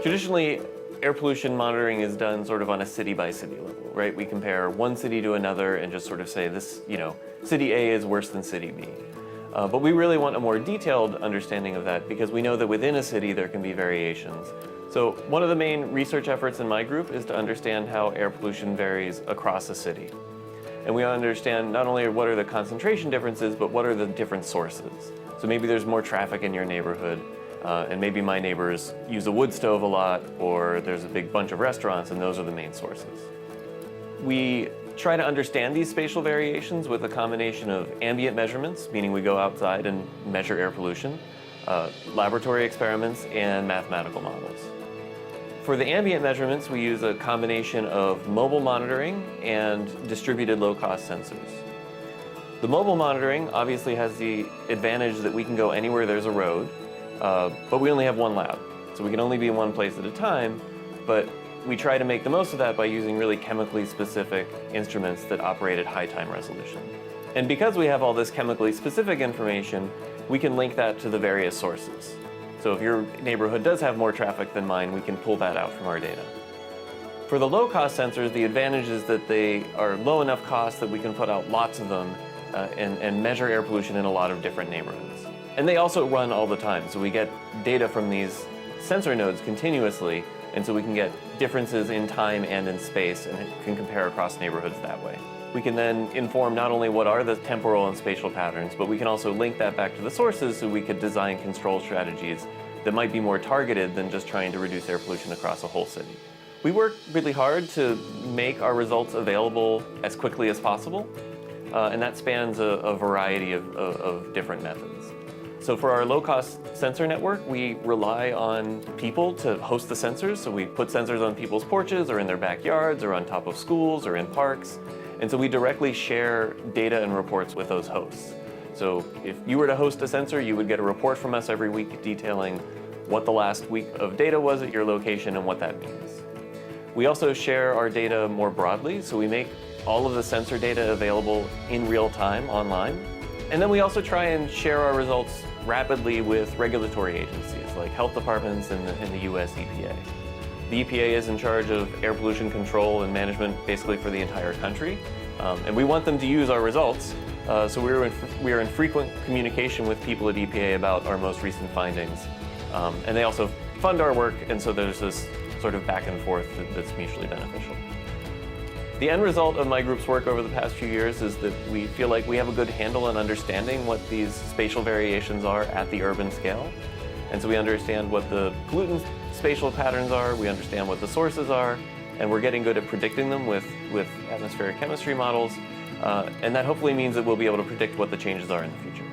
Traditionally, air pollution monitoring is done sort of on a city-by-city level, right? We compare one city to another and just sort of say this, city A is worse than city B. But we really want a more detailed understanding of that because we know that within a city there can be variations. So one of the main research efforts in my group is to understand how air pollution varies across a city. And we understand not only what are the concentration differences, but what are the different sources. So maybe there's more traffic in your neighborhood, and maybe my neighbors use a wood stove a lot, or there's a big bunch of restaurants, and those are the main sources. We try to understand these spatial variations with a combination of ambient measurements, meaning we go outside and measure air pollution, laboratory experiments, and mathematical models. For the ambient measurements, we use a combination of mobile monitoring and distributed low-cost sensors. The mobile monitoring obviously has the advantage that we can go anywhere there's a road, but we only have one lab, so we can only be in one place at a time, but we try to make the most of that by using really chemically specific instruments that operate at high time resolution. And because we have all this chemically specific information, we can link that to the various sources. So if your neighborhood does have more traffic than mine, we can pull that out from our data. For the low-cost sensors, the advantage is that they are low enough cost that we can put out lots of them and measure air pollution in a lot of different neighborhoods. And they also run all the time, so we get data from these sensor nodes continuously, and so we can get differences in time and in space and can compare across neighborhoods that way. We can then inform not only what are the temporal and spatial patterns, but we can also link that back to the sources so we could design control strategies that might be more targeted than just trying to reduce air pollution across a whole city. We work really hard to make our results available as quickly as possible, and that spans a variety of different methods. So for our low-cost sensor network, we rely on people to host the sensors. So we put sensors on people's porches or in their backyards or on top of schools or in parks. And so we directly share data and reports with those hosts. So if you were to host a sensor, you would get a report from us every week detailing what the last week of data was at your location and what that means. We also share our data more broadly. So we make all of the sensor data available in real time online. And then we also try and share our results rapidly with regulatory agencies like health departments and the US EPA. The EPA is in charge of air pollution control and management basically for the entire country. And we want them to use our results. So we are in frequent communication with people at EPA about our most recent findings. And they also fund our work, and so there's this sort of back and forth that's mutually beneficial. The end result of my group's work over the past few years is that we feel like we have a good handle on understanding what these spatial variations are at the urban scale. And so we understand what the pollutant spatial patterns are, we understand what the sources are, and we're getting good at predicting them with atmospheric chemistry models. And that hopefully means that we'll be able to predict what the changes are in the future.